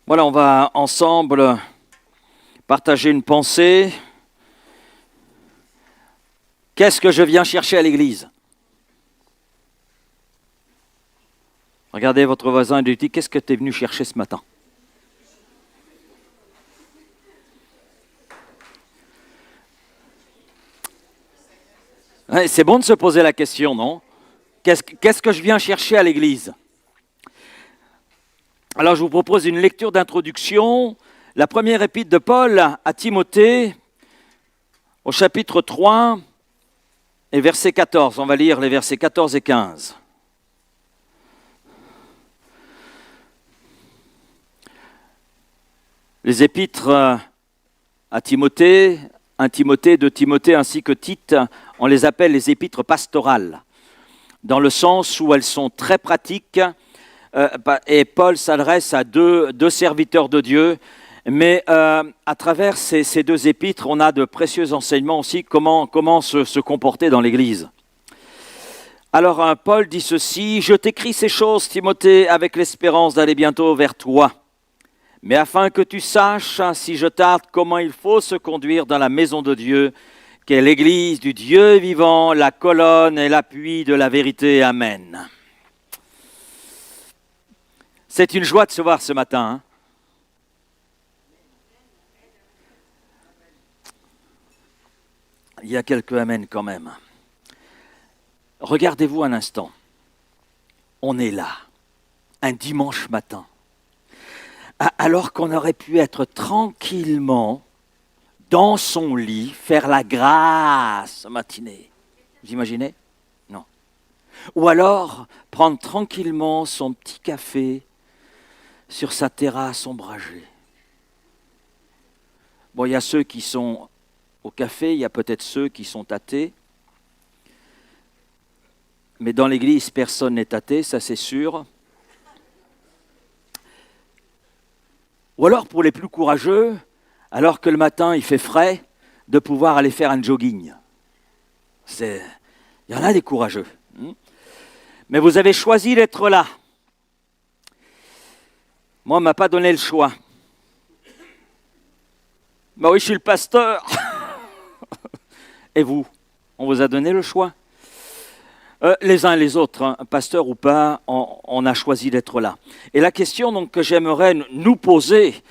Voilà, on va ensemble partager une pensée. Qu'est-ce que je viens chercher à l'église? Regardez votre voisin et lui dites, qu'est-ce que tu es venu chercher ce matin? Ouais, c'est bon de se poser la question, non? Qu'est-ce que je viens chercher à l'église? Alors je vous propose une lecture d'introduction. La première épître de Paul à Timothée, au chapitre 3 et verset 14. On va lire les versets 14 et 15. Les épîtres à Timothée, 1 Timothée, 2 Timothée ainsi que Tite, on les appelle les épîtres pastorales, dans le sens où elles sont très pratiques, et Paul s'adresse à deux serviteurs de Dieu, mais à travers ces deux épîtres, on a de précieux enseignements aussi, comment se comporter dans l'Église. Alors Paul dit ceci, « Je t'écris ces choses, Timothée, avec l'espérance d'aller bientôt vers toi. Mais afin que tu saches, si je tarde, comment il faut se conduire dans la maison de Dieu, qu'est l'Église du Dieu vivant, la colonne et l'appui de la vérité. Amen. » C'est une joie de se voir ce matin. Hein? Il y a quelques amen quand même. Regardez-vous un instant. On est là, un dimanche matin. Alors qu'on aurait pu être tranquillement dans son lit, faire la grâce matinée. Vous imaginez? Non. Ou alors prendre tranquillement son petit café sur sa terrasse ombragée. Bon, il y a ceux qui sont au café, il y a peut-être ceux qui sont athées. Mais dans l'église, personne n'est athée, ça c'est sûr. Ou alors pour les plus courageux, alors que le matin il fait frais, de pouvoir aller faire un jogging. Il y en a des courageux. Mais vous avez choisi d'être là. Moi, on ne m'a pas donné le choix. Ben oui, je suis le pasteur. Et vous, on vous a donné le choix? Les uns et les autres, hein, pasteur ou pas, on a choisi d'être là. Et la question donc, que j'aimerais nous poser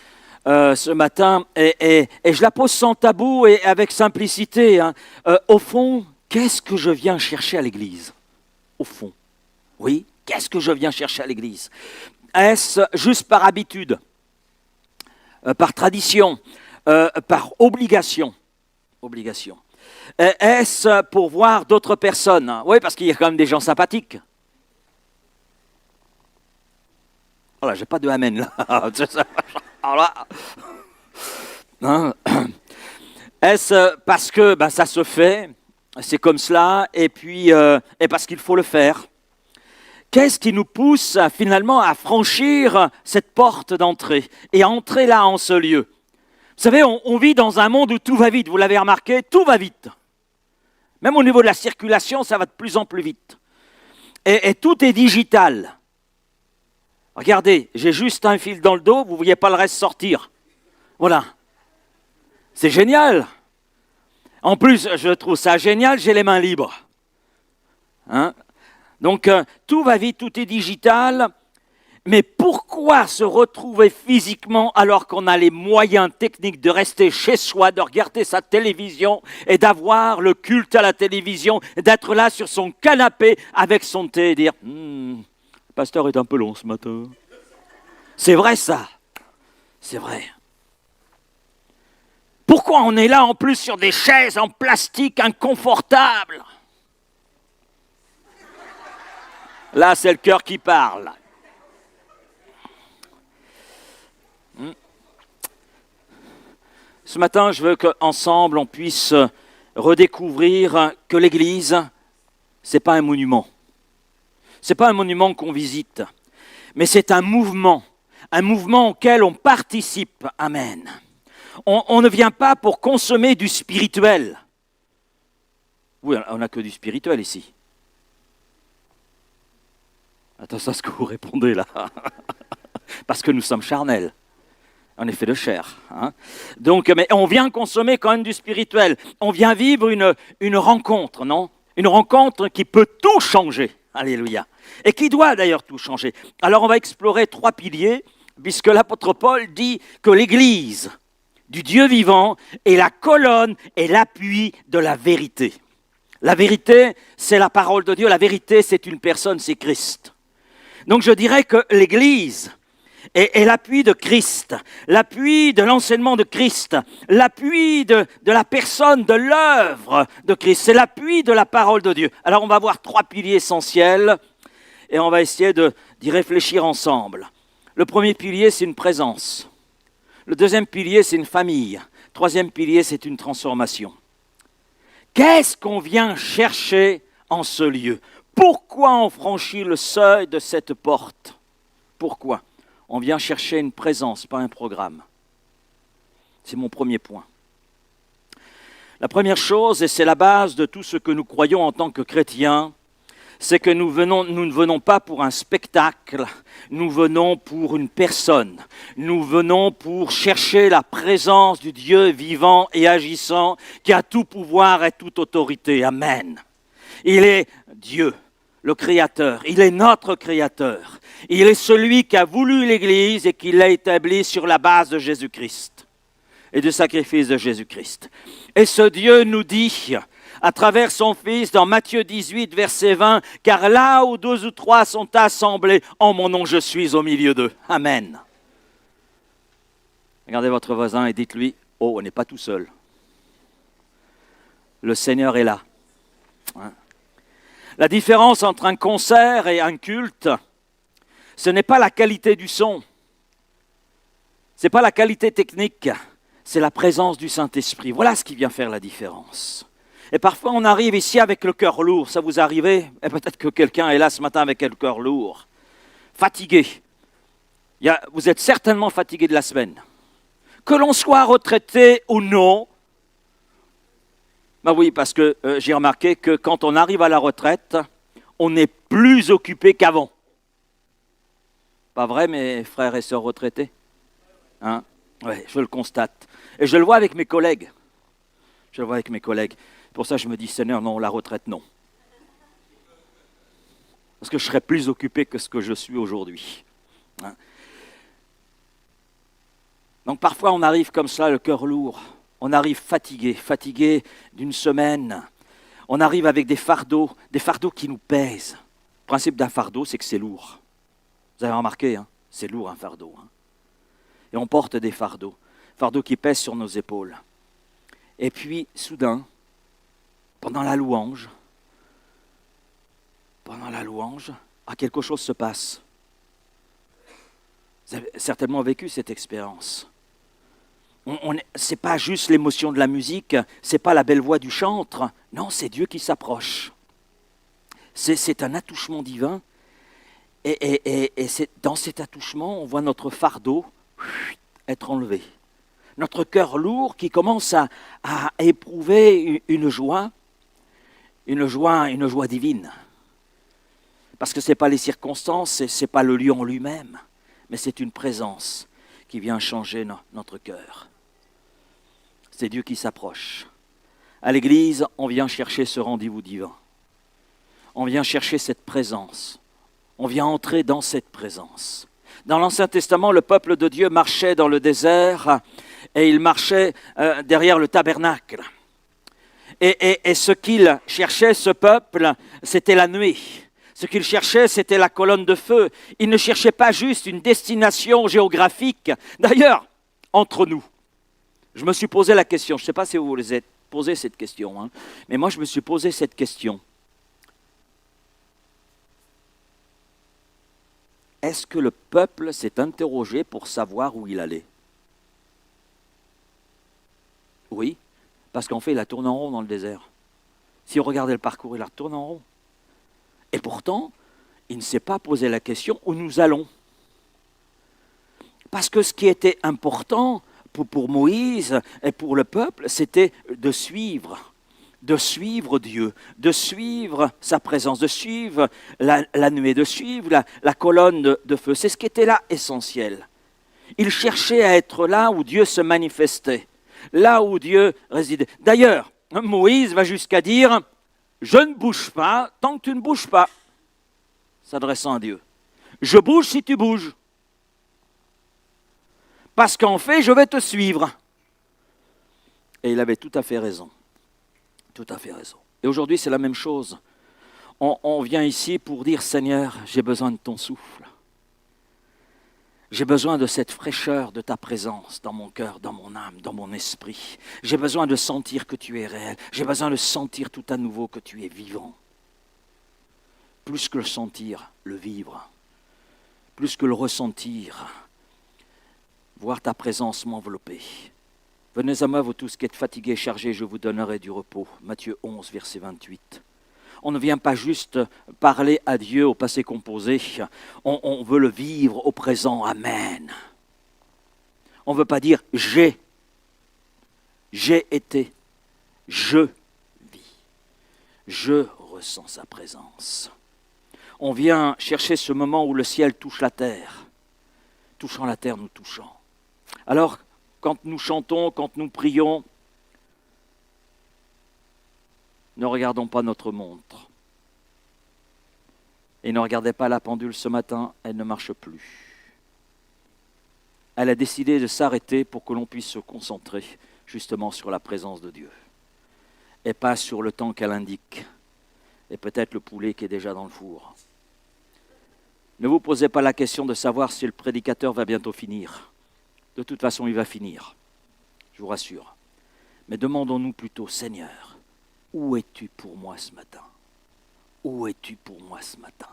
ce matin, et je la pose sans tabou et avec simplicité, hein, au fond, qu'est-ce que je viens chercher à l'église? Au fond, oui, qu'est-ce que je viens chercher à l'église? Est-ce juste par habitude, par tradition, par obligation? Est-ce pour voir d'autres personnes? Oui, parce qu'il y a quand même des gens sympathiques. Voilà, j'ai pas de amen là. Alors là. Hein? Est-ce parce que ça se fait, c'est comme cela, et puis et parce qu'il faut le faire? Qu'est-ce qui nous pousse finalement à franchir cette porte d'entrée et à entrer là en ce lieu? Vous savez, on vit dans un monde où tout va vite, vous l'avez remarqué, tout va vite. Même au niveau de la circulation, ça va de plus en plus vite. Et tout est digital. Regardez, j'ai juste un fil dans le dos, vous ne voyez pas le reste sortir. Voilà. C'est génial. En plus, je trouve ça génial, j'ai les mains libres. Hein? Donc, tout va vite, tout est digital. Mais pourquoi se retrouver physiquement alors qu'on a les moyens techniques de rester chez soi, de regarder sa télévision et d'avoir le culte à la télévision, d'être là sur son canapé avec son thé et dire « le pasteur est un peu long ce matin ». C'est vrai ça, c'est vrai. Pourquoi on est là en plus sur des chaises en plastique inconfortables? Là, c'est le cœur qui parle. Ce matin, je veux qu'ensemble, on puisse redécouvrir que l'Église, ce n'est pas un monument. Ce n'est pas un monument qu'on visite, mais c'est un mouvement auquel on participe. Amen. On ne vient pas pour consommer du spirituel. Oui, on n'a que du spirituel ici. Attends, ça, ce que vous répondez là. Parce que nous sommes charnels. en effet de chair. Hein. Donc, mais on vient consommer quand même du spirituel. On vient vivre une rencontre, non? Une rencontre qui peut tout changer. Alléluia. Et qui doit d'ailleurs tout changer. Alors, on va explorer 3 piliers, puisque l'apôtre Paul dit que l'Église du Dieu vivant est la colonne et l'appui de la vérité. La vérité, c'est la parole de Dieu. La vérité, c'est une personne, c'est Christ. Donc, je dirais que l'Église est l'appui de Christ, l'appui de l'enseignement de Christ, l'appui de la personne, de l'œuvre de Christ. C'est l'appui de la parole de Dieu. Alors, on va voir 3 piliers essentiels et on va essayer d'y réfléchir ensemble. Le premier pilier, c'est une présence. Le deuxième pilier, c'est une famille. Le troisième pilier, c'est une transformation. Qu'est-ce qu'on vient chercher en ce lieu? Pourquoi on franchit le seuil de cette porte? Pourquoi? On vient chercher une présence, pas un programme. C'est mon premier point. La première chose, et c'est la base de tout ce que nous croyons en tant que chrétiens, c'est que nous ne venons pas pour un spectacle, nous venons pour une personne. Nous venons pour chercher la présence du Dieu vivant et agissant qui a tout pouvoir et toute autorité. Amen. Il est Dieu, le Créateur. Il est notre Créateur. Il est celui qui a voulu l'Église et qui l'a établie sur la base de Jésus-Christ et du sacrifice de Jésus-Christ. Et ce Dieu nous dit, à travers son Fils, dans Matthieu 18, verset 20, « Car là où 2 ou 3 sont assemblés, en mon nom je suis au milieu d'eux. » Amen. Regardez votre voisin et dites-lui, « Oh, on n'est pas tout seul. Le Seigneur est là. Hein? » La différence entre un concert et un culte, ce n'est pas la qualité du son, ce n'est pas la qualité technique, c'est la présence du Saint-Esprit. Voilà ce qui vient faire la différence. Et parfois, on arrive ici avec le cœur lourd. Ça vous arrive? Et peut-être que quelqu'un est là ce matin avec le cœur lourd. Fatigué. Vous êtes certainement fatigué de la semaine. Que l'on soit retraité ou non. Ben oui, parce que j'ai remarqué que quand on arrive à la retraite, on est plus occupé qu'avant. Pas vrai, mes frères et sœurs retraités? Hein? Oui, je le constate. Et je le vois avec mes collègues. Pour ça, je me dis, Seigneur, non, la retraite, non. Parce que je serais plus occupé que ce que je suis aujourd'hui. Hein? Donc parfois, on arrive comme cela, le cœur lourd. On arrive fatigué d'une semaine. On arrive avec des fardeaux qui nous pèsent. Le principe d'un fardeau, c'est que c'est lourd. Vous avez remarqué, hein? C'est lourd un fardeau. Hein? Et on porte des fardeaux qui pèsent sur nos épaules. Et puis, soudain, pendant la louange, quelque chose se passe. Vous avez certainement vécu cette expérience. Ce n'est pas juste l'émotion de la musique, ce n'est pas la belle voix du chantre. Non, c'est Dieu qui s'approche. C'est un attouchement divin. Et dans cet attouchement, on voit notre fardeau être enlevé. Notre cœur lourd qui commence à éprouver une joie divine. Parce que ce n'est pas les circonstances, ce n'est pas le lieu en lui-même, mais c'est une présence qui vient changer notre cœur. C'est Dieu qui s'approche. À l'Église, on vient chercher ce rendez-vous divin. On vient chercher cette présence. On vient entrer dans cette présence. Dans l'Ancien Testament, le peuple de Dieu marchait dans le désert et il marchait derrière le tabernacle. Et ce qu'il cherchait, ce peuple, c'était la nuit. Ce qu'il cherchait, c'était la colonne de feu. Il ne cherchait pas juste une destination géographique. D'ailleurs, entre nous, je me suis posé la question, je ne sais pas si vous vous êtes posé cette question, hein, mais moi je me suis posé cette question. Est-ce que le peuple s'est interrogé pour savoir où il allait? Oui, parce qu'en fait, il a tourné en rond dans le désert. Si on regardait le parcours, il a tourné en rond. Et pourtant, il ne s'est pas posé la question où nous allons. Parce que ce qui était important pour Moïse et pour le peuple, c'était de suivre Dieu, de suivre sa présence, de suivre la nuée, de suivre la colonne de feu. C'est ce qui était là essentiel. Il cherchait à être là où Dieu se manifestait, là où Dieu résidait. D'ailleurs, Moïse va jusqu'à dire « Je ne bouge pas tant que tu ne bouges pas », s'adressant à Dieu. « Je bouge si tu bouges. Parce qu'en fait, je vais te suivre. » Et il avait tout à fait raison. Tout à fait raison. Et aujourd'hui, c'est la même chose. On vient ici pour dire « Seigneur, j'ai besoin de ton souffle. J'ai besoin de cette fraîcheur de ta présence dans mon cœur, dans mon âme, dans mon esprit. J'ai besoin de sentir que tu es réel. J'ai besoin de sentir tout à nouveau que tu es vivant. » Plus que le sentir, le vivre. Plus que le ressentir, voir ta présence m'envelopper. Venez à moi, vous tous qui êtes fatigués et chargés, je vous donnerai du repos. Matthieu 11, verset 28. On ne vient pas juste parler à Dieu au passé composé, on veut le vivre au présent, amen. On ne veut pas dire j'ai été, je vis, je ressens sa présence. On vient chercher ce moment où le ciel touche la terre, touchant la terre, nous touchant. Alors, quand nous chantons, quand nous prions, ne regardons pas notre montre. Et ne regardez pas la pendule ce matin, elle ne marche plus. Elle a décidé de s'arrêter pour que l'on puisse se concentrer justement sur la présence de Dieu. Et pas sur le temps qu'elle indique. Et peut-être le poulet qui est déjà dans le four. Ne vous posez pas la question de savoir si le prédicateur va bientôt finir. De toute façon, il va finir. Je vous rassure. Mais demandons-nous plutôt, Seigneur, où es-tu pour moi ce matin? Où es-tu pour moi ce matin?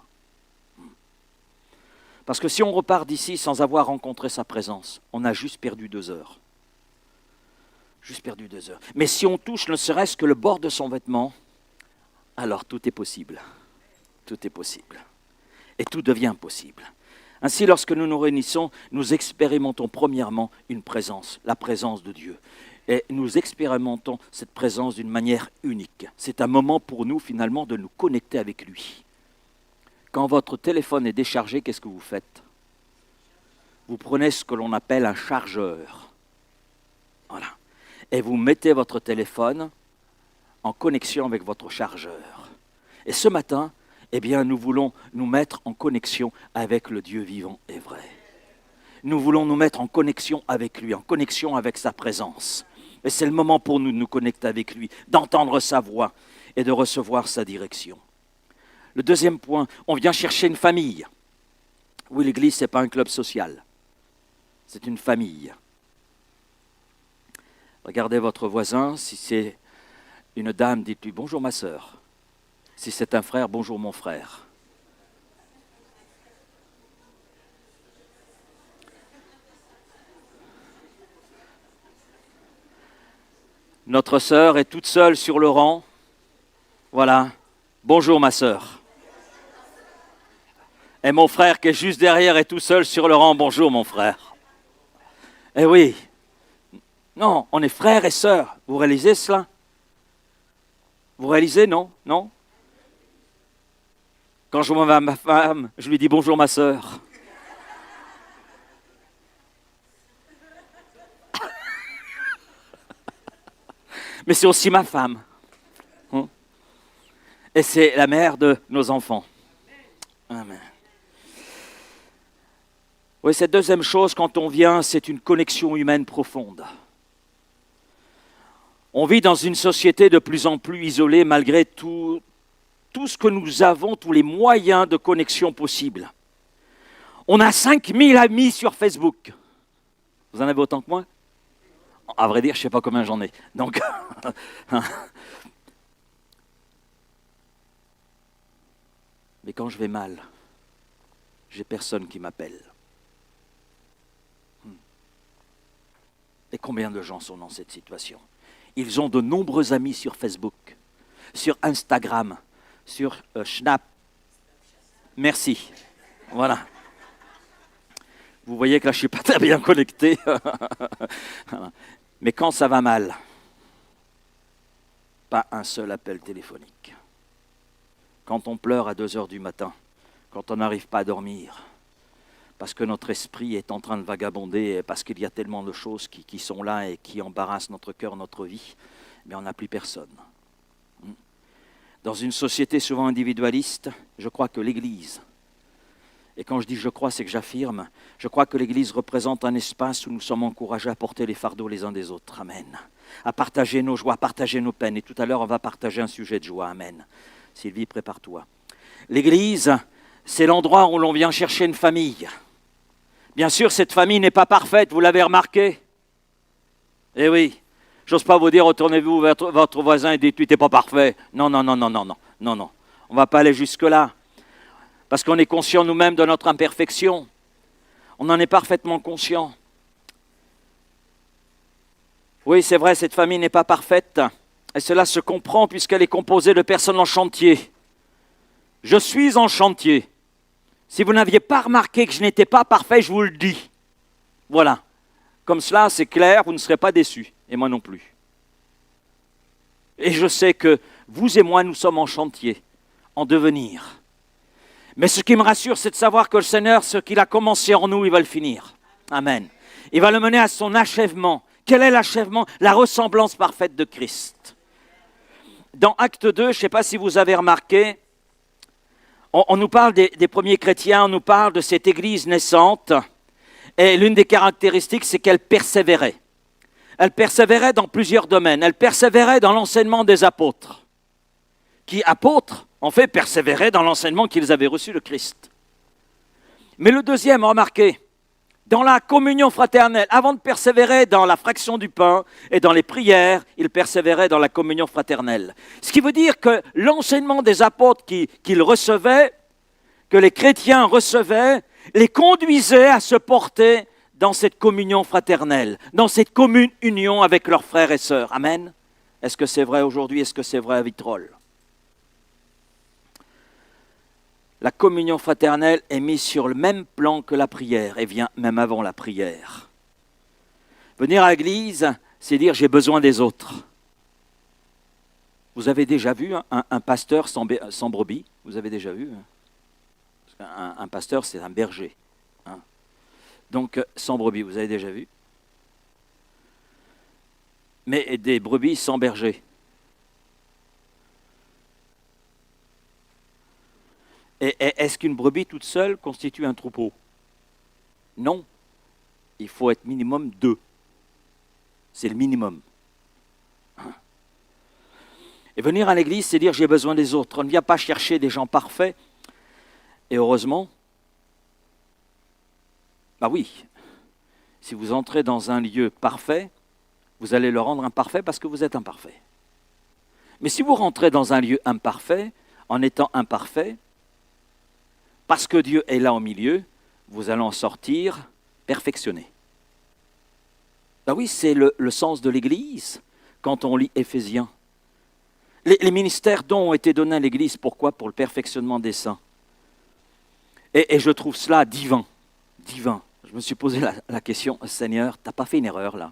Parce que si on repart d'ici sans avoir rencontré sa présence, on a juste perdu 2 heures. Juste perdu 2 heures. Mais si on touche ne serait-ce que le bord de son vêtement, alors tout est possible. Tout est possible. Et tout devient possible. Ainsi, lorsque nous nous réunissons, nous expérimentons premièrement une présence, la présence de Dieu. Et nous expérimentons cette présence d'une manière unique. C'est un moment pour nous, finalement, de nous connecter avec lui. Quand votre téléphone est déchargé, qu'est-ce que vous faites? Vous prenez ce que l'on appelle un chargeur. Voilà. Et vous mettez votre téléphone en connexion avec votre chargeur. Et ce matin, eh bien, nous voulons nous mettre en connexion avec le Dieu vivant et vrai. Nous voulons nous mettre en connexion avec lui, en connexion avec sa présence. Et c'est le moment pour nous de nous connecter avec lui, d'entendre sa voix et de recevoir sa direction. Le deuxième point, on vient chercher une famille. Oui, l'église, ce n'est pas un club social. C'est une famille. Regardez votre voisin, si c'est une dame, dites-lui « Bonjour ma sœur ». Si c'est un frère, « Bonjour mon frère ». Notre sœur est toute seule sur le rang. Voilà. « Bonjour ma sœur ». Et mon frère qui est juste derrière est tout seul sur le rang. « Bonjour mon frère ». Eh oui. Non, on est frères et sœurs. Vous réalisez cela? Vous réalisez, non? Non? Quand je vois ma femme, je lui dis bonjour ma sœur. Mais c'est aussi ma femme. Et c'est la mère de nos enfants. Amen. Oui, cette deuxième chose, quand on vient, c'est une connexion humaine profonde. On vit dans une société de plus en plus isolée malgré tout ce que nous avons, tous les moyens de connexion possibles. On a 5000 amis sur Facebook. Vous en avez autant que moi? À vrai dire, je ne sais pas combien j'en ai. Donc, mais quand je vais mal, j'ai personne qui m'appelle. Et combien de gens sont dans cette situation? Ils ont de nombreux amis sur Facebook, sur Instagram, sur Snap. Merci. Voilà. Vous voyez que là, je ne suis pas très bien connecté. Mais quand ça va mal, pas un seul appel téléphonique. Quand on pleure à 2 heures du matin, quand on n'arrive pas à dormir, parce que notre esprit est en train de vagabonder, parce qu'il y a tellement de choses qui sont là et qui embarrassent notre cœur, notre vie, mais on n'a plus personne. Dans une société souvent individualiste, je crois que l'Église, et quand je dis je crois, c'est que j'affirme, je crois que l'Église représente un espace où nous sommes encouragés à porter les fardeaux les uns des autres. Amen. À partager nos joies, à partager nos peines. Et tout à l'heure, on va partager un sujet de joie. Amen. Sylvie, prépare-toi. L'Église, c'est l'endroit où l'on vient chercher une famille. Bien sûr, cette famille n'est pas parfaite, vous l'avez remarqué. Eh oui, j'ose pas vous dire, retournez-vous vers votre voisin et dites, tu n'es pas parfait. Non, non, non, non, non, non, non, non. On ne va pas aller jusque-là. Parce qu'on est conscient nous-mêmes de notre imperfection. On en est parfaitement conscient. Oui, c'est vrai, cette famille n'est pas parfaite. Et cela se comprend puisqu'elle est composée de personnes en chantier. Je suis en chantier. Si vous n'aviez pas remarqué que je n'étais pas parfait, je vous le dis. Voilà. Comme cela, c'est clair, vous ne serez pas déçus. Et moi non plus. Et je sais que vous et moi, nous sommes en chantier, en devenir. Mais ce qui me rassure, c'est de savoir que le Seigneur, ce qu'il a commencé en nous, il va le finir. Amen. Il va le mener à son achèvement. Quel est l'achèvement? La ressemblance parfaite de Christ. Dans Acte 2, je ne sais pas si vous avez remarqué, on nous parle des premiers chrétiens, on nous parle de cette église naissante. Et l'une des caractéristiques, c'est qu'elle persévérait. Elle persévérait dans plusieurs domaines. Elle persévérait dans l'enseignement des apôtres. Qui, apôtres, en fait, persévéraient dans l'enseignement qu'ils avaient reçu de Christ. Mais le deuxième, remarquez, dans la communion fraternelle, avant de persévérer dans la fraction du pain et dans les prières, ils persévéraient dans la communion fraternelle. Ce qui veut dire que l'enseignement des apôtres qu'ils recevaient, que les chrétiens recevaient, les conduisait à se porter dans cette communion fraternelle, dans cette commune union avec leurs frères et sœurs. Amen. Est-ce que c'est vrai aujourd'hui? Est-ce que c'est vrai à Vitrolles? La communion fraternelle est mise sur le même plan que la prière et vient même avant la prière. Venir à l'église, c'est dire j'ai besoin des autres. Vous avez déjà vu un pasteur sans brebis? Vous avez déjà vu? Un pasteur, c'est un berger. Hein. Donc, sans brebis, vous avez déjà vu? Mais des brebis sans berger. Et est-ce qu'une brebis toute seule constitue un troupeau? Non. Il faut être minimum 2. C'est le minimum. Et venir à l'église, c'est dire j'ai besoin des autres. On ne vient pas chercher des gens parfaits. Et heureusement, bah oui, si vous entrez dans un lieu parfait, vous allez le rendre imparfait parce que vous êtes imparfait. Mais si vous rentrez dans un lieu imparfait, en étant imparfait, parce que Dieu est là au milieu, vous allez en sortir perfectionné. Ben oui, c'est le sens de l'Église quand on lit Éphésiens. Les ministères dont ont été donnés à l'Église, pourquoi? Pour le perfectionnement des saints. Et je trouve cela divin, divin. Je me suis posé la question, Seigneur, tu n'as pas fait une erreur là?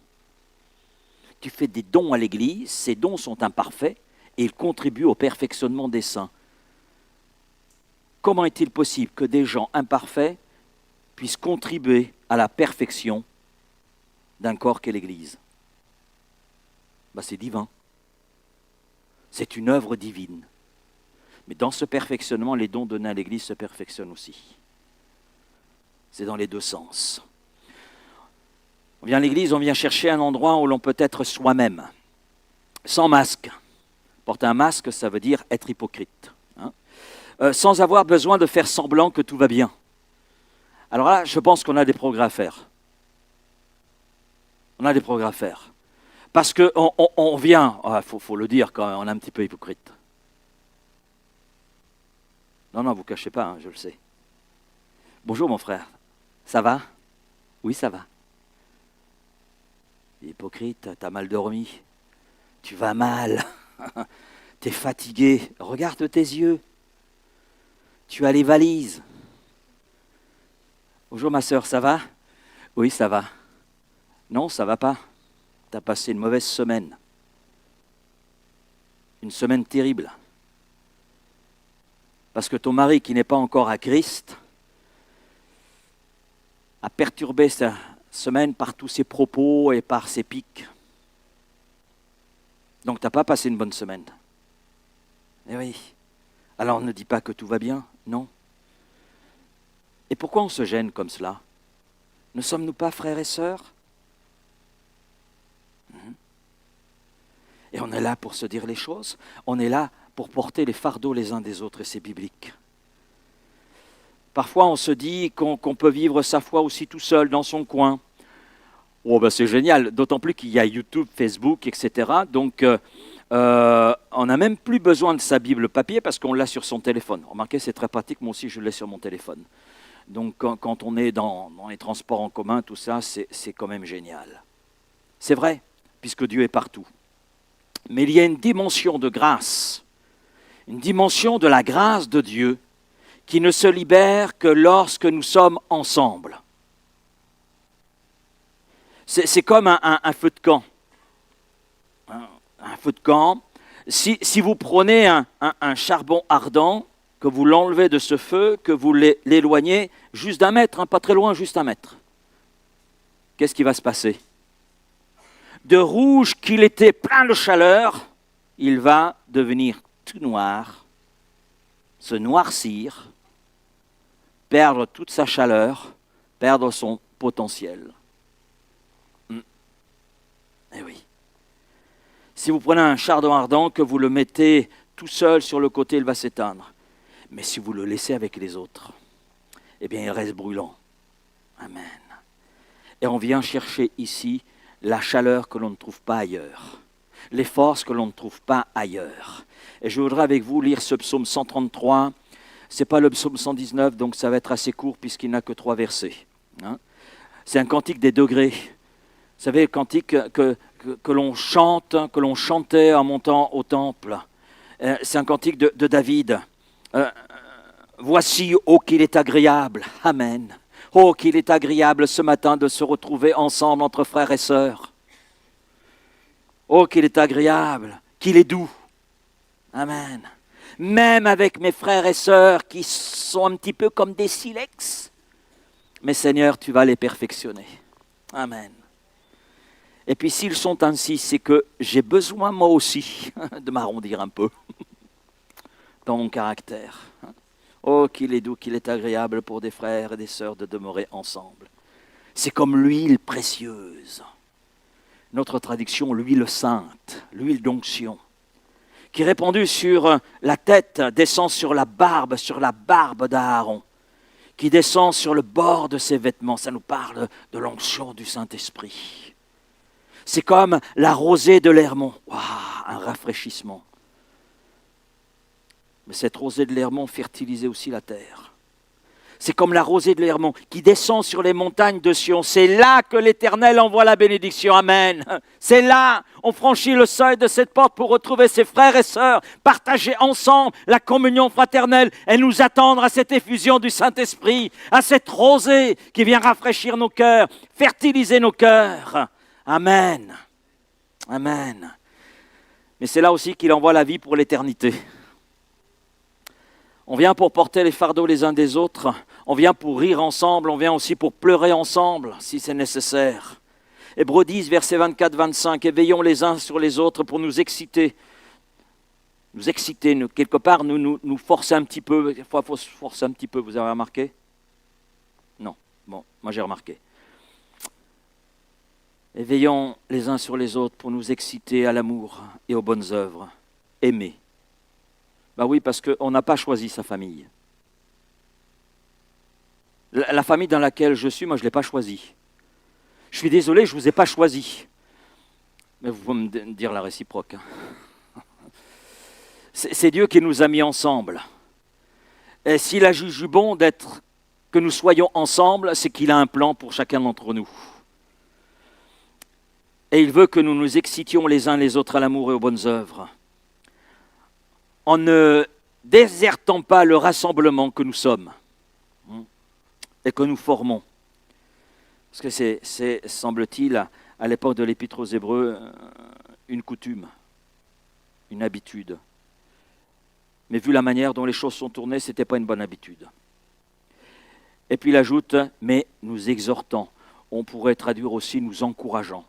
Tu fais des dons à l'Église, ces dons sont imparfaits et ils contribuent au perfectionnement des saints. Comment est-il possible que des gens imparfaits puissent contribuer à la perfection d'un corps qu'est l'Église? Ben, c'est divin. C'est une œuvre divine. Mais dans ce perfectionnement, les dons donnés à l'Église se perfectionnent aussi. C'est dans les deux sens. On vient à l'Église, on vient chercher un endroit où l'on peut être soi-même, sans masque. Porter un masque, ça veut dire être hypocrite. Sans avoir besoin de faire semblant que tout va bien. Alors là, je pense qu'on a des progrès à faire. On a des progrès à faire. Parce qu'on vient, faut le dire quand même, on est un petit peu hypocrite. Non, vous ne cachez pas, hein, je le sais. Bonjour mon frère, ça va? Oui, ça va. Hypocrite, t'as mal dormi. Tu vas mal. T'es fatigué. Regarde tes yeux. Tu as les valises. Bonjour ma sœur, ça va? Oui, ça va. Non, ça va pas. Tu as passé une mauvaise semaine. Une semaine terrible. Parce que ton mari qui n'est pas encore à Christ, a perturbé sa semaine par tous ses propos et par ses pics. Donc tu n'as pas passé une bonne semaine. Eh oui. Alors ne dis pas que tout va bien, non. Et pourquoi on se gêne comme cela? Ne sommes-nous pas frères et sœurs? Et on est là pour se dire les choses. On est là pour porter les fardeaux les uns des autres, et c'est biblique. Parfois on se dit qu'on peut vivre sa foi aussi tout seul dans son coin. Oh ben c'est génial, d'autant plus qu'il y a YouTube, Facebook, etc. Donc on n'a même plus besoin de sa Bible papier parce qu'on l'a sur son téléphone. Remarquez, c'est très pratique, moi aussi je l'ai sur mon téléphone. Donc quand on est dans les transports en commun, tout ça, c'est quand même génial. C'est vrai, puisque Dieu est partout. Mais il y a une dimension de grâce, une dimension de la grâce de Dieu qui ne se libère que lorsque nous sommes ensemble. C'est comme un feu de camp. Un feu de camp. Si vous prenez un charbon ardent, que vous l'enlevez de ce feu, que vous l'éloignez juste d'un mètre, pas très loin, juste un mètre, qu'est-ce qui va se passer? De rouge qu'il était plein de chaleur, il va devenir tout noir, se noircir, perdre toute sa chaleur, perdre son potentiel. Eh oui. Si vous prenez un charbon ardent, que vous le mettez tout seul sur le côté, il va s'éteindre. Mais si vous le laissez avec les autres, eh bien il reste brûlant. Amen. Et on vient chercher ici la chaleur que l'on ne trouve pas ailleurs, les forces que l'on ne trouve pas ailleurs. Et je voudrais avec vous lire ce psaume 133. Ce n'est pas le psaume 119, donc ça va être assez court puisqu'il n'a que 3 versets. C'est un cantique des degrés. Vous savez, le cantique que l'on chante, que l'on chantait en montant au temple. C'est un cantique de David. Voici, oh qu'il est agréable. Amen. Oh qu'il est agréable ce matin de se retrouver ensemble entre frères et sœurs. Oh qu'il est agréable, qu'il est doux. Amen. Même avec mes frères et sœurs qui sont un petit peu comme des silex. Mais Seigneur, tu vas les perfectionner. Amen. Et puis s'ils sont ainsi, c'est que j'ai besoin moi aussi de m'arrondir un peu dans mon caractère. Oh, qu'il est doux, qu'il est agréable pour des frères et des sœurs de demeurer ensemble. C'est comme l'huile précieuse. Notre traduction, l'huile sainte, l'huile d'onction, qui répandue sur la tête, descend sur la barbe d'Aaron, qui descend sur le bord de ses vêtements. Ça nous parle de l'onction du Saint-Esprit. C'est comme la rosée de l'Hermon. Waouh, un rafraîchissement. Mais cette rosée de l'Hermon fertilisait aussi la terre. C'est comme la rosée de l'Hermon qui descend sur les montagnes de Sion. C'est là que l'Éternel envoie la bénédiction. Amen. C'est là, on franchit le seuil de cette porte pour retrouver ses frères et sœurs, partager ensemble la communion fraternelle et nous attendre à cette effusion du Saint-Esprit, à cette rosée qui vient rafraîchir nos cœurs, fertiliser nos cœurs. Amen. Amen. Mais c'est là aussi qu'il envoie la vie pour l'éternité. On vient pour porter les fardeaux les uns des autres, on vient pour rire ensemble, on vient aussi pour pleurer ensemble, si c'est nécessaire. Hébreux 10, versets 24-25, éveillons les uns sur les autres pour nous exciter. Nous exciter, quelque part, nous forcer un petit peu. Des fois, il faut se forcer un petit peu, vous avez remarqué? Non, bon, moi j'ai remarqué. Éveillons les uns sur les autres pour nous exciter à l'amour et aux bonnes œuvres. Aimer. Ben oui, parce qu'on n'a pas choisi sa famille. La famille dans laquelle je suis, moi, je ne l'ai pas choisie. Je suis désolé, je ne vous ai pas choisi. Mais vous pouvez me dire la réciproque. C'est Dieu qui nous a mis ensemble. Et s'il a jugé bon que nous soyons ensemble, c'est qu'il a un plan pour chacun d'entre nous. Et il veut que nous nous excitions les uns les autres à l'amour et aux bonnes œuvres, en ne désertant pas le rassemblement que nous sommes et que nous formons. Parce que c'est semble-t-il, à l'époque de l'Épître aux Hébreux, une coutume, une habitude. Mais vu la manière dont les choses sont tournées, ce n'était pas une bonne habitude. Et puis il ajoute, mais nous exhortant. On pourrait traduire aussi nous encourageant.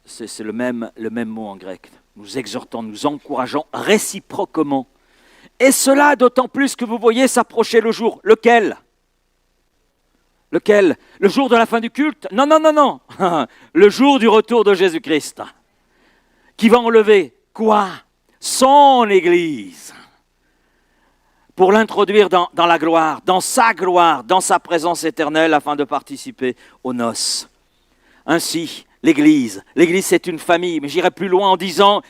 C'est le même mot en grec. Nous exhortant, nous encourageant réciproquement. Et cela d'autant plus que vous voyez s'approcher le jour. Lequel ? Lequel ? Le jour de la fin du culte ? Non, non, non, non. Le jour du retour de Jésus-Christ. Qui va enlever quoi ? Son Église. Pour l'introduire dans la gloire, dans sa présence éternelle, afin de participer aux noces. Ainsi, l'Église c'est une famille, mais j'irai plus loin en disant,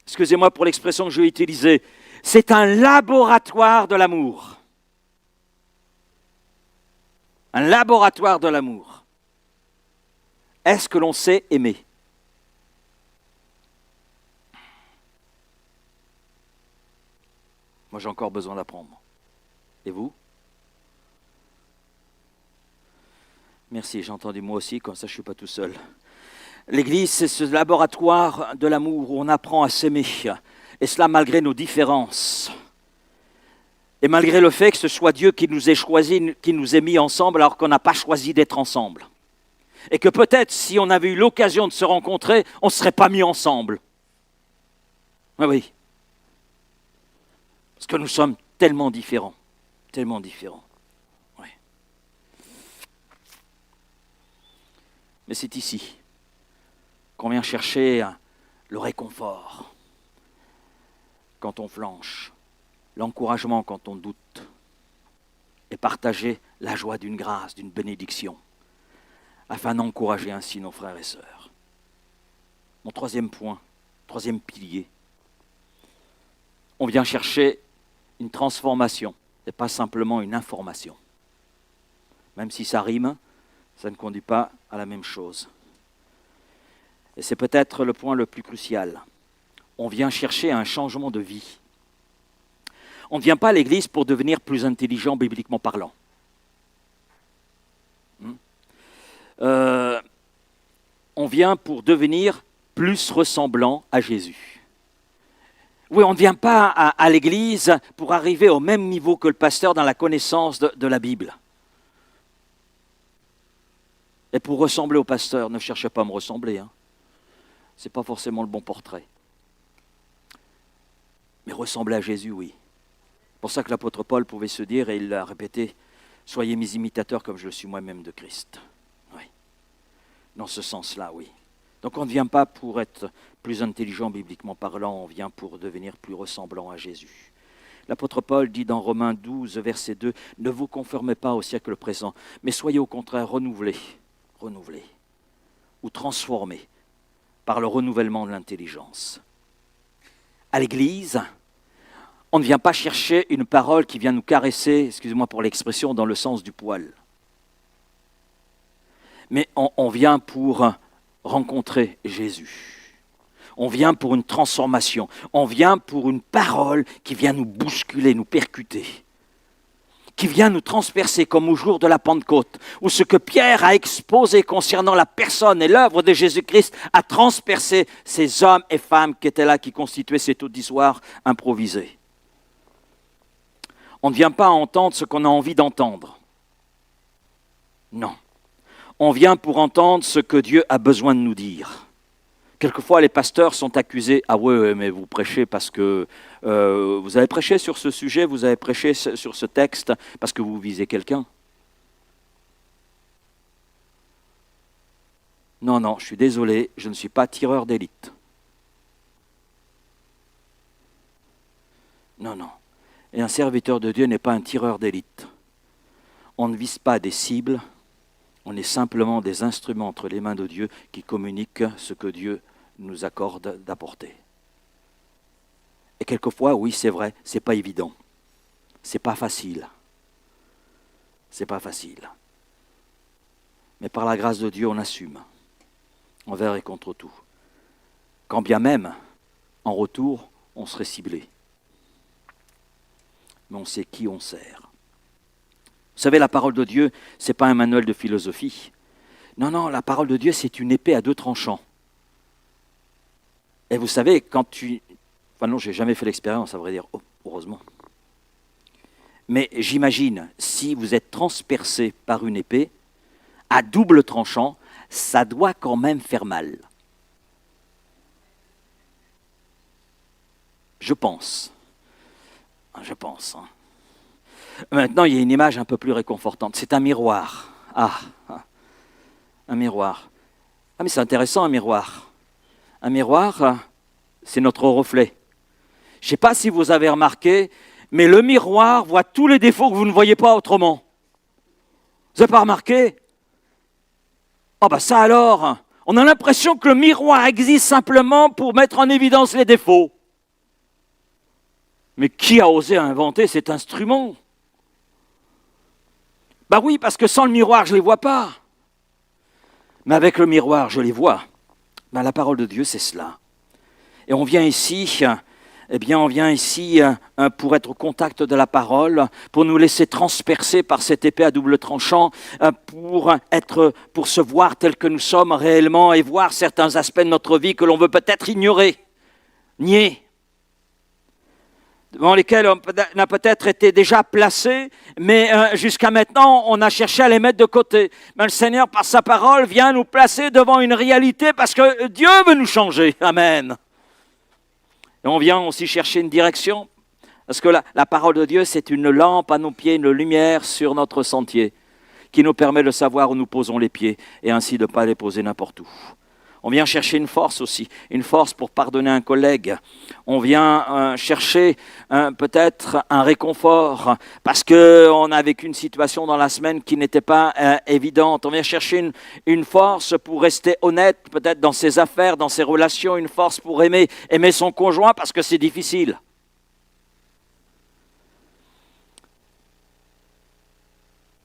excusez-moi pour l'expression que je vais utiliser, c'est un laboratoire de l'amour. Un laboratoire de l'amour. Est-ce que l'on sait aimer ? Moi, j'ai encore besoin d'apprendre. Et vous ? Merci, j'ai entendu moi aussi, comme ça je ne suis pas tout seul. L'Église, c'est ce laboratoire de l'amour où on apprend à s'aimer, et cela malgré nos différences. Et malgré le fait que ce soit Dieu qui nous ait choisis, qui nous ait mis ensemble, alors qu'on n'a pas choisi d'être ensemble. Et que peut-être, si on avait eu l'occasion de se rencontrer, on ne serait pas mis ensemble. Oui. Parce que nous sommes tellement différents. Tellement différents. Oui. Mais c'est ici qu'on vient chercher le réconfort quand on flanche, l'encouragement quand on doute, et partager la joie d'une grâce, d'une bénédiction, afin d'encourager ainsi nos frères et sœurs. Mon troisième point, troisième pilier, on vient chercher une transformation, et pas simplement une information. Même si ça rime, ça ne conduit pas à la même chose. Et c'est peut-être le point le plus crucial. On vient chercher un changement de vie. On ne vient pas à l'Église pour devenir plus intelligent bibliquement parlant. On vient pour devenir plus ressemblant à Jésus. Oui, on ne vient pas à l'Église pour arriver au même niveau que le pasteur dans la connaissance de la Bible. Et pour ressembler au pasteur, ne cherchez pas à me ressembler. Ce n'est pas forcément le bon portrait. Mais ressembler à Jésus, oui. C'est pour ça que l'apôtre Paul pouvait se dire, et il l'a répété, « Soyez mes imitateurs comme je le suis moi-même de Christ. » Oui. Dans ce sens-là, oui. Donc on ne vient pas pour être plus intelligent bibliquement parlant, on vient pour devenir plus ressemblant à Jésus. L'apôtre Paul dit dans Romains 12, verset 2, « Ne vous conformez pas au siècle présent, mais soyez au contraire renouvelés, ou transformés par le renouvellement de l'intelligence. » À l'Église, on ne vient pas chercher une parole qui vient nous caresser, excusez-moi pour l'expression, dans le sens du poil. Mais on vient pour rencontrer Jésus. On vient pour une transformation. On vient pour une parole qui vient nous bousculer, nous percuter. Qui vient nous transpercer comme au jour de la Pentecôte, où ce que Pierre a exposé concernant la personne et l'œuvre de Jésus-Christ a transpercé ces hommes et femmes qui étaient là, qui constituaient cet auditoire improvisé. On ne vient pas entendre ce qu'on a envie d'entendre. Non. On vient pour entendre ce que Dieu a besoin de nous dire. Quelquefois, les pasteurs sont accusés « Ah ouais, mais vous prêchez parce que vous avez prêché sur ce sujet, vous avez prêché sur ce texte parce que vous visez quelqu'un. » Non, non, je suis désolé, je ne suis pas tireur d'élite. Non, non. Et un serviteur de Dieu n'est pas un tireur d'élite. On ne vise pas des cibles, on est simplement des instruments entre les mains de Dieu qui communiquent ce que Dieu nous accorde d'apporter. Et quelquefois, oui, c'est vrai, c'est pas évident. C'est pas facile. C'est pas facile. Mais par la grâce de Dieu, on assume. Envers et contre tout. Quand bien même, en retour, on serait ciblé. Mais on sait qui on sert. Vous savez, la parole de Dieu, ce n'est pas un manuel de philosophie. Non, non, la parole de Dieu, c'est une épée à deux tranchants. Et vous savez, quand tu... Enfin non, je n'ai jamais fait l'expérience, à vrai dire, heureusement. Mais j'imagine, si vous êtes transpercé par une épée, à double tranchant, ça doit quand même faire mal. Je pense. Hein. Maintenant, il y a une image un peu plus réconfortante. C'est un miroir. Un miroir. Ah, mais c'est intéressant, un miroir. Un miroir, c'est notre reflet. Je ne sais pas si vous avez remarqué, mais le miroir voit tous les défauts que vous ne voyez pas autrement. Vous n'avez pas remarqué? Ça alors, on a l'impression que le miroir existe simplement pour mettre en évidence les défauts. Mais qui a osé inventer cet instrument? Oui, parce que sans le miroir, je ne les vois pas. Mais avec le miroir, je les vois. La parole de Dieu, c'est cela. Et on vient ici, pour être au contact de la parole, pour nous laisser transpercer par cette épée à double tranchant, pour se voir tel que nous sommes réellement et voir certains aspects de notre vie que l'on veut peut-être ignorer, nier, devant lesquels on a peut-être été déjà placé, mais jusqu'à maintenant, on a cherché à les mettre de côté. Mais le Seigneur, par sa parole, vient nous placer devant une réalité parce que Dieu veut nous changer. Amen. Et on vient aussi chercher une direction, parce que la parole de Dieu, c'est une lampe à nos pieds, une lumière sur notre sentier, qui nous permet de savoir où nous posons les pieds, et ainsi de ne pas les poser n'importe où. On vient chercher une force aussi, une force pour pardonner un collègue. On vient chercher peut-être un réconfort parce qu'on a vécu une situation dans la semaine qui n'était pas évidente. On vient chercher une force pour rester honnête peut-être dans ses affaires, dans ses relations, une force pour aimer son conjoint parce que c'est difficile.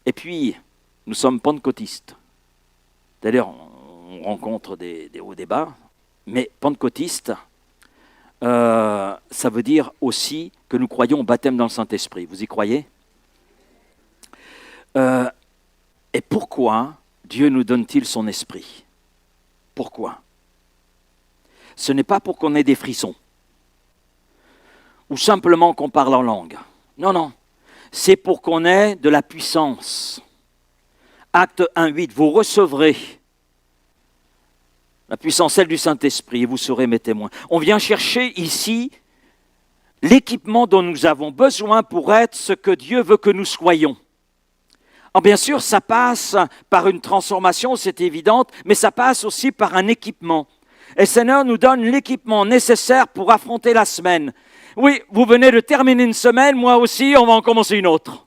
Et puis, nous sommes pentecôtistes. D'ailleurs, on rencontre des hauts et des bas, mais pentecôtiste, ça veut dire aussi que nous croyons au baptême dans le Saint-Esprit. Vous y croyez? Et pourquoi Dieu nous donne-t-il son esprit? Pourquoi? Ce n'est pas pour qu'on ait des frissons, ou simplement qu'on parle en langue. Non. C'est pour qu'on ait de la puissance. Acte 1:8, vous recevrez la puissance, celle du Saint-Esprit, et vous serez mes témoins. On vient chercher ici l'équipement dont nous avons besoin pour être ce que Dieu veut que nous soyons. Alors bien sûr, ça passe par une transformation, c'est évident, mais ça passe aussi par un équipement. Et le Seigneur nous donne l'équipement nécessaire pour affronter la semaine. Oui, vous venez de terminer une semaine, moi aussi, on va en commencer une autre.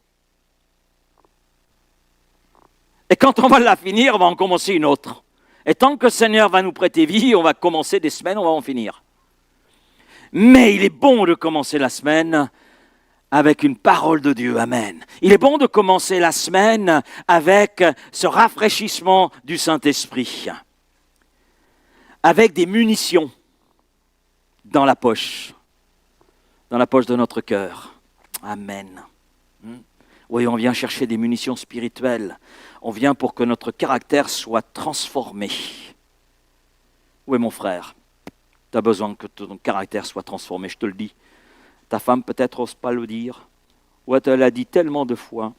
Et quand on va la finir, on va en commencer une autre. Et tant que le Seigneur va nous prêter vie, on va commencer des semaines, on va en finir. Mais il est bon de commencer la semaine avec une parole de Dieu, amen. Il est bon de commencer la semaine avec ce rafraîchissement du Saint-Esprit, avec des munitions dans la poche de notre cœur. Amen. Oui, on vient chercher des munitions spirituelles. On vient pour que notre caractère soit transformé. Oui, mon frère, tu as besoin que ton caractère soit transformé, je te le dis. Ta femme peut-être n'ose pas le dire, ou elle te l'a dit tellement de fois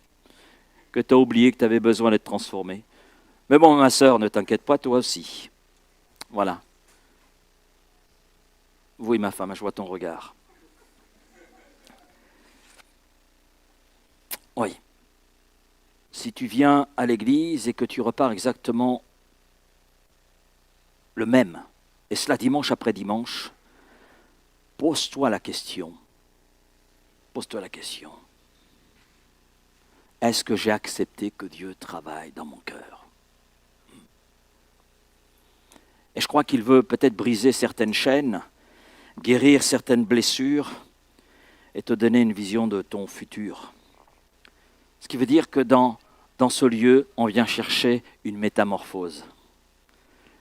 que tu as oublié que tu avais besoin d'être transformé. Mais bon, ma sœur, ne t'inquiète pas, toi aussi. Voilà. Oui, ma femme, je vois ton regard. Oui. Si tu viens à l'église et que tu repars exactement le même, et cela dimanche après dimanche, pose-toi la question. Pose-toi la question. Est-ce que j'ai accepté que Dieu travaille dans mon cœur? Et je crois qu'il veut peut-être briser certaines chaînes, guérir certaines blessures et te donner une vision de ton futur. Ce qui veut dire que dans ce lieu, on vient chercher une métamorphose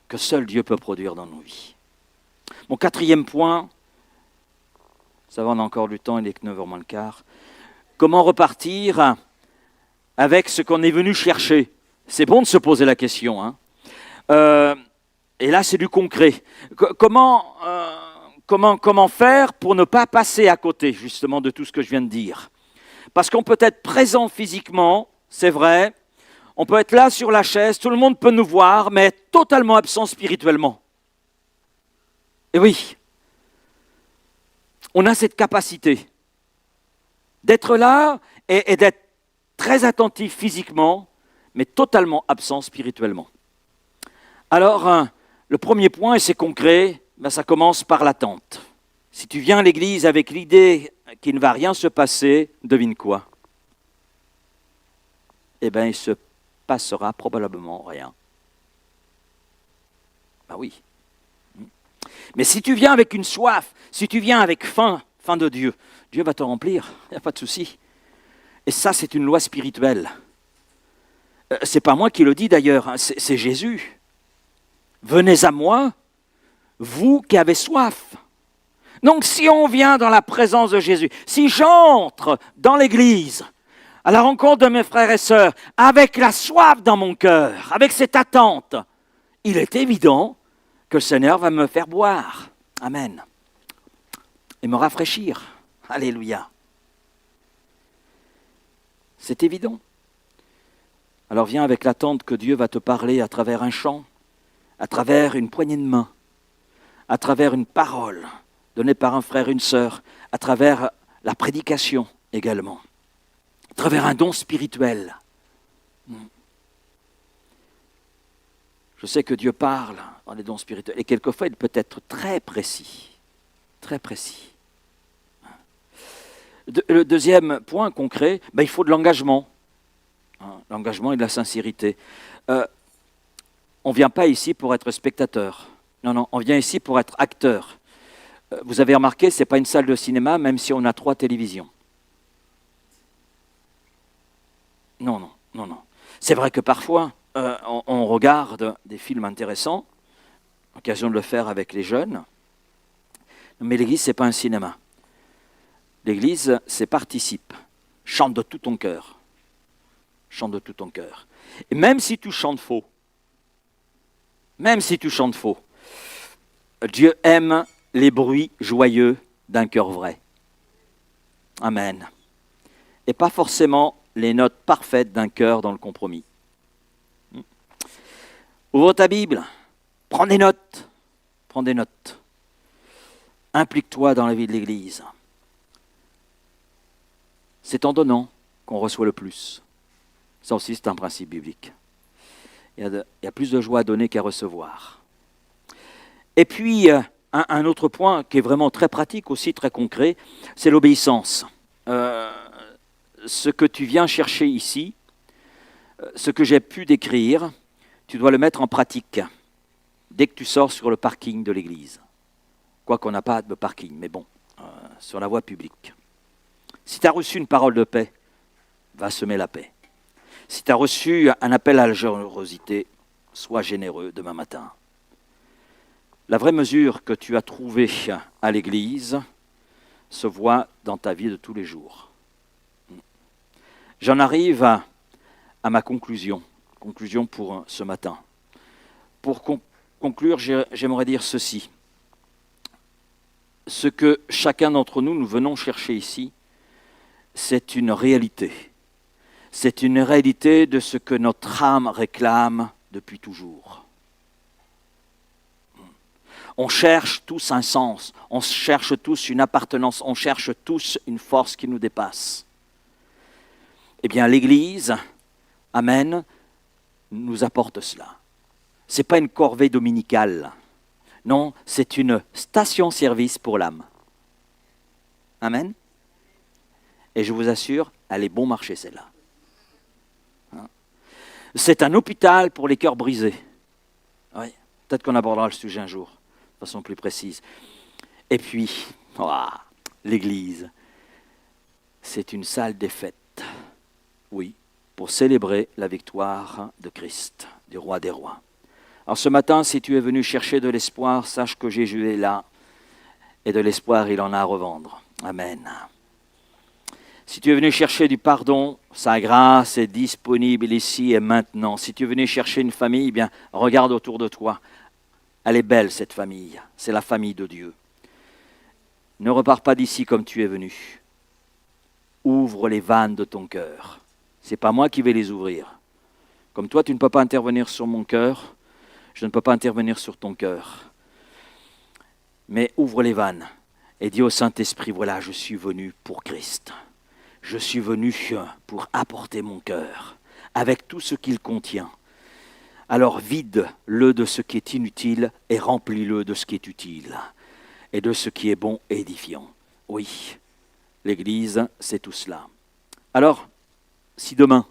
que seul Dieu peut produire dans nos vies. Mon quatrième point, ça va, on a encore du temps, il est que 9h moins le quart. Comment repartir avec ce qu'on est venu chercher? C'est bon de se poser la question. Hein. Et là, c'est du concret. Comment faire pour ne pas passer à côté, justement, de tout ce que je viens de dire? Parce qu'on peut être présent physiquement, c'est vrai. On peut être là sur la chaise, tout le monde peut nous voir, mais être totalement absent spirituellement. Et oui, on a cette capacité d'être là et d'être très attentif physiquement, mais totalement absent spirituellement. Alors, le premier point, et c'est concret, ça commence par l'attente. Si tu viens à l'église avec l'idée qu'il ne va rien se passer, devine quoi? Eh bien, il se passera probablement rien. Ben oui. Mais si tu viens avec une soif, si tu viens avec faim de Dieu, Dieu va te remplir, il n'y a pas de souci. Et ça, c'est une loi spirituelle. C'est pas moi qui le dis d'ailleurs, hein, c'est Jésus. Venez à moi, vous qui avez soif. Donc si on vient dans la présence de Jésus, si j'entre dans l'église, à la rencontre de mes frères et sœurs, avec la soif dans mon cœur, avec cette attente, il est évident que le Seigneur va me faire boire. Amen. Et me rafraîchir. Alléluia. C'est évident. Alors viens avec l'attente que Dieu va te parler à travers un chant, à travers une poignée de main, à travers une parole donnée par un frère, une sœur, à travers la prédication également, à travers un don spirituel. Je sais que Dieu parle dans les dons spirituels et quelquefois il peut être très précis, très précis. Le deuxième point concret, il faut de l'engagement. L'engagement et de la sincérité. On ne vient pas ici pour être spectateur. Non, on vient ici pour être acteur. Vous avez remarqué, ce n'est pas une salle de cinéma, même si on a 3 télévisions. Non. C'est vrai que parfois, on regarde des films intéressants, occasion de le faire avec les jeunes, mais l'Église, ce n'est pas un cinéma. L'Église, c'est participe. Chante de tout ton cœur. Chante de tout ton cœur. Et même si tu chantes faux, Dieu aime les bruits joyeux d'un cœur vrai. Amen. Et pas forcément les notes parfaites d'un cœur dans le compromis. Ouvre ta Bible, prends des notes. Implique-toi dans la vie de l'Église. C'est en donnant qu'on reçoit le plus. Ça aussi, c'est un principe biblique. Il y a plus de joie à donner qu'à recevoir. Et puis, un autre point qui est vraiment très pratique, aussi très concret, c'est l'obéissance. Ce que tu viens chercher ici, ce que j'ai pu décrire, tu dois le mettre en pratique dès que tu sors sur le parking de l'église. Quoi qu'on n'a pas de parking, mais bon, sur la voie publique. Si tu as reçu une parole de paix, va semer la paix. Si tu as reçu un appel à la générosité, sois généreux demain matin. La vraie mesure que tu as trouvée à l'église se voit dans ta vie de tous les jours. J'en arrive à ma conclusion pour ce matin. Pour conclure, j'aimerais dire ceci. Ce que chacun d'entre nous venons chercher ici, c'est une réalité. C'est une réalité de ce que notre âme réclame depuis toujours. On cherche tous un sens, on cherche tous une appartenance, on cherche tous une force qui nous dépasse. Eh bien, l'Église, Amen, nous apporte cela. Ce n'est pas une corvée dominicale. Non, c'est une station-service pour l'âme. Amen. Et je vous assure, elle est bon marché celle-là. C'est un hôpital pour les cœurs brisés. Oui, peut-être qu'on abordera le sujet un jour, de façon plus précise. Et puis, l'Église, c'est une salle des fêtes. Oui, pour célébrer la victoire de Christ, du roi des rois. Alors ce matin, si tu es venu chercher de l'espoir, sache que Jésus est là. Et de l'espoir, il en a à revendre. Amen. Si tu es venu chercher du pardon, sa grâce est disponible ici et maintenant. Si tu es venu chercher une famille, bien, regarde autour de toi. Elle est belle, cette famille. C'est la famille de Dieu. Ne repars pas d'ici comme tu es venu. Ouvre ouvre les vannes de ton cœur. Ce n'est pas moi qui vais les ouvrir. Comme toi, tu ne peux pas intervenir sur mon cœur, je ne peux pas intervenir sur ton cœur. Mais ouvre les vannes et dis au Saint-Esprit, voilà, je suis venu pour Christ. Je suis venu pour apporter mon cœur avec tout ce qu'il contient. Alors vide-le de ce qui est inutile et remplis-le de ce qui est utile et de ce qui est bon et édifiant. Oui, l'Église, c'est tout cela. Alors, si demain,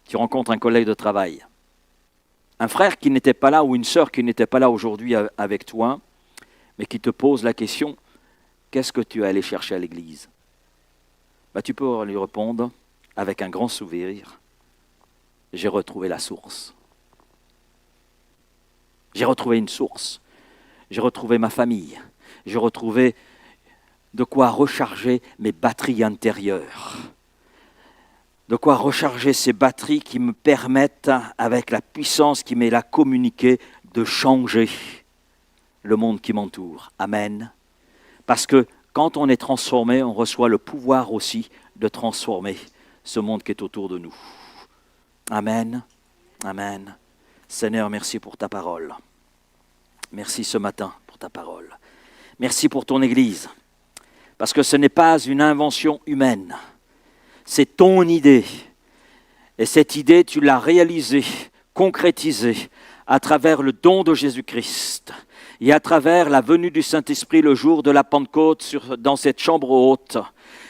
tu rencontres un collègue de travail, un frère qui n'était pas là ou une sœur qui n'était pas là aujourd'hui avec toi, mais qui te pose la question, qu'est-ce que tu es allé chercher à l'Église ? Tu peux lui répondre avec un grand sourire, j'ai retrouvé la source. J'ai retrouvé une source, j'ai retrouvé ma famille, j'ai retrouvé de quoi recharger mes batteries intérieures, de quoi recharger ces batteries qui me permettent, avec la puissance qui m'est là communiquée, de changer le monde qui m'entoure. Amen. Parce que quand on est transformé, on reçoit le pouvoir aussi de transformer ce monde qui est autour de nous. Amen. Amen. Seigneur, merci pour ta parole. Merci ce matin pour ta parole. Merci pour ton Église. Parce que ce n'est pas une invention humaine. C'est ton idée. Et cette idée, tu l'as réalisée, concrétisée à travers le don de Jésus-Christ. Et à travers la venue du Saint-Esprit le jour de la Pentecôte dans cette chambre haute.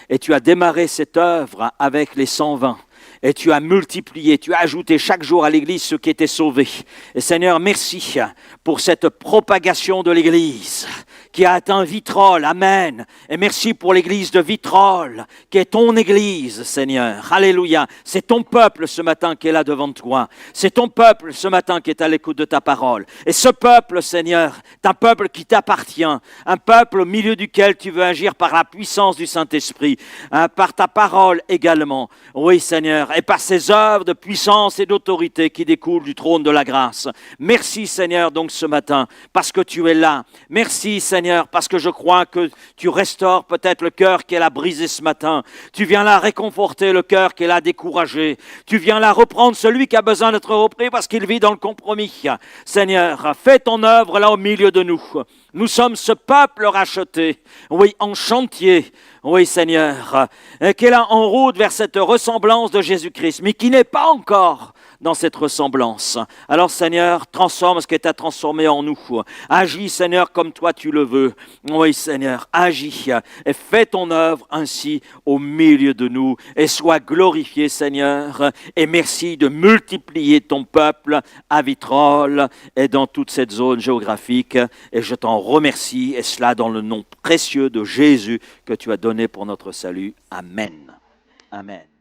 Et tu as démarré cette œuvre avec les 120. Et tu as multiplié, tu as ajouté chaque jour à l'Église ceux qui étaient sauvés. Et Seigneur, merci pour cette propagation de l'Église qui a atteint Vitrolles. Amen. Et merci pour l'Église de Vitrolles, qui est ton Église, Seigneur. Alléluia. C'est ton peuple ce matin qui est là devant toi. C'est ton peuple ce matin qui est à l'écoute de ta parole. Et ce peuple, Seigneur, est un peuple qui t'appartient. Un peuple au milieu duquel tu veux agir par la puissance du Saint-Esprit, par ta parole également. Oui, Seigneur. Et par ces œuvres de puissance et d'autorité qui découlent du trône de la grâce. Merci Seigneur donc ce matin parce que tu es là. Merci Seigneur parce que je crois que tu restaures peut-être le cœur qu'elle a brisé ce matin. Tu viens là réconforter le cœur qu'elle a découragé. Tu viens là reprendre celui qui a besoin d'être repris parce qu'il vit dans le compromis. Seigneur, fais ton œuvre là au milieu de nous. Nous sommes ce peuple racheté, oui, en chantier, oui Seigneur, qui est là en route vers cette ressemblance de Jésus-Christ, mais qui n'est pas encore dans cette ressemblance. Alors Seigneur, transforme ce qui est à transformer en nous. Agis Seigneur comme toi tu le veux. Oui Seigneur, agis et fais ton œuvre ainsi au milieu de nous et sois glorifié Seigneur. Et merci de multiplier ton peuple à Vitrolles et dans toute cette zone géographique. Et je t'en remercie et cela dans le nom précieux de Jésus que tu as donné pour notre salut. Amen. Amen.